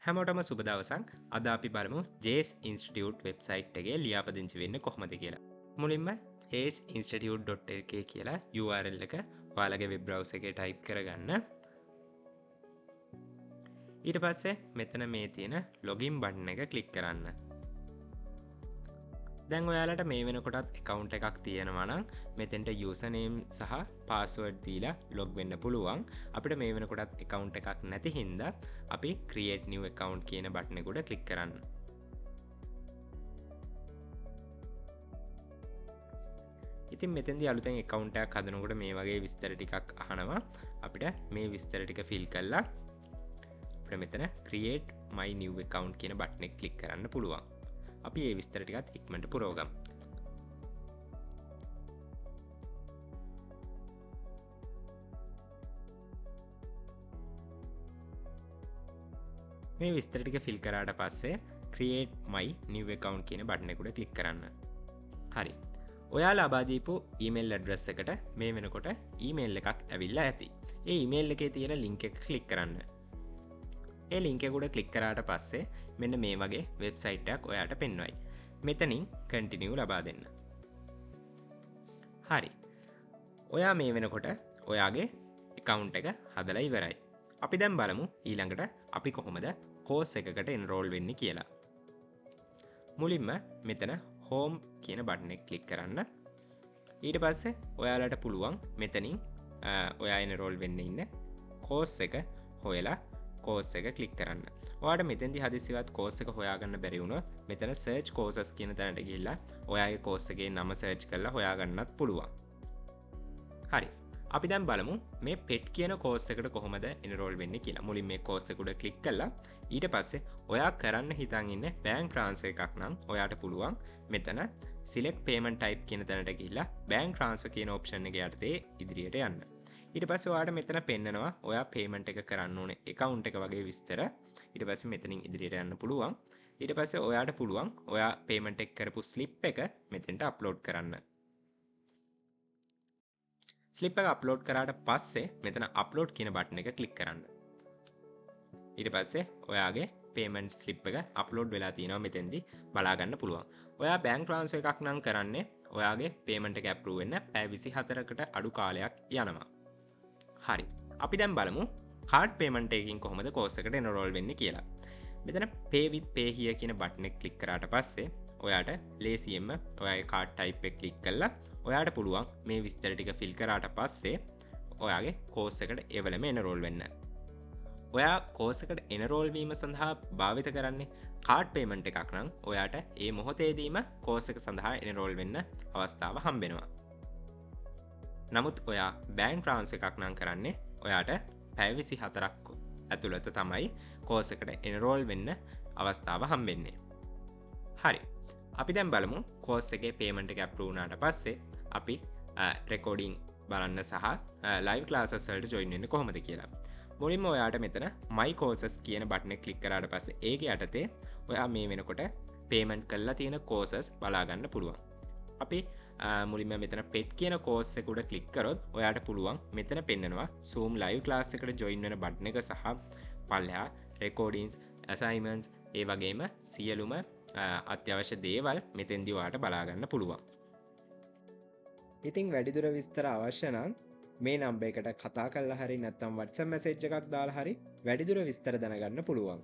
හැමෝටම සුබ දවසක්. අද අපි බලමු JS Institute වෙබ්සයිට් එකේ ලියාපදිංචි වෙන්නේ කොහොමද කියලා. මුලින්ම jsinstitute.lk කියලා URL එක ඔයාලගේ වෙබ් බ්‍රවුසර් එකේ ටයිප් කරගන්න. ඊට පස්සේ මෙතන මේ තියෙන login button එක ක්ලික් කරන්න. දැන් ඔයාලට මේ වෙනකොටත් account එකක් තියෙනවා නම් මෙතෙන්ට username සහ password දීලා log වෙන්න පුළුවන්. අපිට මේ වෙනකොටත් account එකක් නැති හින්දා අපි create new account කියන බටන් එක උඩ ක්ලික් කරන්න. ඉතින් මෙතෙන්දී අලුතෙන් account එකක් හදනකොට මේ වගේ විස්තර ටිකක් අහනවා. අපිට මේ විස්තර ටික fill කරලා අපිට මෙතන create my new account කියන බටන් එක ක්ලික් කරන්න පුළුවන්. අපි මේ විස්තර ටිකත් ඉක්මනට පුරවගමු. මේ විස්තර ටික fill කරාට පස්සේ create my new account කියන බටන් එක උඩ ක්ලික් කරන්න. හරි. ඔයාලා ලබා දීපු email address එකට මේ වෙනකොට email එකක් ඇවිල්ලා ඇති. ඒ email එකේ තියෙන link එක click කරන්න. ඒ link එක උඩ click කරාට පස්සේ මෙන්න මේ වගේ website එකක් ඔයාට පෙන්වයි. මෙතනින් continue ලබා දෙන්න. හරි. ඔයා මේ වෙනකොට ඔයාගේ account එක හදලා ඉවරයි. අපි දැන් බලමු ඊළඟට අපි කොහොමද course එකකට enroll වෙන්නේ කියලා. මුලින්ම මෙතන home කියන බටන් එක ක්ලික් කරන්න. ඊට පස්සේ ඔයාලට පුළුවන් මෙතනින් ඔයා enroll වෙන්න ඉන්න course එක හොයලා course එක ක්ලික් කරන්න. ඔයාලට මෙතෙන්දී හදිසියවත් course එක හොයාගන්න බැරි වුණොත් මෙතන search courses කියන තැනට ගිහිල්ලා ඔයාගේ course එකේ නම search කරලා හොයාගන්නත් පුළුවන්. හරි. අපි දැන් බලමු මේ pet කියන course එකට කොහොමද enroll වෙන්නේ කියලා. මුලින් මේ course එක උඩ click කළා. ඊට පස්සේ ඔයා කරන්න හිතන් ඉන්නේ bank transfer එකක් නම් ඔයාට පුළුවන් මෙතන select payment type කියන තැනට ගිහිල්ලා bank transfer කියන option එක යටතේ ඉදිරියට යන්න. ඊට පස්සේ ඔයාට මෙතන පෙන්නනවා ඔයා payment එක කරන්න ඕනේ account එක වගේ විස්තර. ඊට පස්සේ මෙතනින් ඉදිරියට යන්න පුළුවන්. ඊට පස්සේ ඔයාට පුළුවන් ඔයා payment එක කරපු slip එක මෙතෙන්ට upload කරන්න. ස්ලිප් එක අප්ලෝඩ් කරාට පස්සේ මෙතන අප්ලෝඩ් කියන බටන් එක ක්ලික් කරන්න. ඊට පස්සේ ඔයාගේ පේමන්ට් ස්ලිප් එක අප්ලෝඩ් වෙලා තියෙනවා මෙතෙන්දී බලා ගන්න පුළුවන්. ඔයා බැංක් ට්‍රාන්ස්ෆර් එකක් නම් කරන්නේ ඔයාගේ පේමන්ට් එක අප්‍රූව් වෙන්න පැය 24කට අඩු කාලයක් යනවා. හරි. අපි දැන් බලමු කාඩ් පේමන්ට් එකකින් කොහොමද කෝස් එකට එන්රෝල් වෙන්නේ කියලා. මෙතන pay with pay here කියන බටන් එක ක්ලික් කරාට පස්සේ ඔයාට ලේසියෙන්ම ඔයාගේ කාඩ් ටයිප් එක ක්ලික් කරලා ඔයාට පුළුවන් මේ විස්තර ටික ෆිල් කරාට පස්සේ ඔයාගේ කෝස් එකට එවලම එනරෝල් වෙන්න. ඔයා කෝස් එකට එනරෝල් වීම සඳහා භාවිත කරන්නේ කාඩ් පේමන්ට් එකක් නම් ඔයාට ඒ මොහොතේදීම කෝස් එක සඳහා එනරෝල් වෙන්න අවස්ථාව හම්බෙනවා. නමුත් ඔයා බැංක් ට්‍රාන්ස්ෆර් එකක් නම් කරන්නේ ඔයාට පැය 24ක් ඇතුළත තමයි කෝස් එකට එනරෝල් වෙන්න අවස්ථාව හම්බෙන්නේ. හරි. අපි දැන් බලමු කෝස් එකේ පේමන්ට් එක අප්‍රූව් වුණාට පස්සේ අපි රෙකෝඩින් බලන්න සහ ලයිව් ක්ලාසස් වලට ජොයින් වෙන්න කොහොමද කියලා. මුලින්ම ඔයාට මෙතන my courses කියන බටන් එක ක්ලික් කරාට පස්සේ ඒකේ යටතේ ඔයා මේ වෙනකොට පේමන්ට් කරලා තියෙන courses බලා ගන්න පුළුවන්. අපි මුලින්ම මෙතන pet කියන course එක උඩ ක්ලික් කරොත් ඔයාට පුළුවන් මෙතන පෙන්නනවා Zoom live class එකට ජොයින් වෙන බටන් එක සහ පල්ලෙහා recordings assignments ඒ වගේම සියලුම අත්‍යවශ්‍ය දේවල් මෙතෙන්දී ඔයාට බලා ගන්න පුළුවන්. ඉතින් වැඩිදුර විස්තර අවශ්‍ය නම් මේ නම්බර් එකට කතා කරලා හරි නැත්නම් WhatsApp message එකක් දාලා හරි වැඩිදුර විස්තර දැනගන්න පුළුවන්.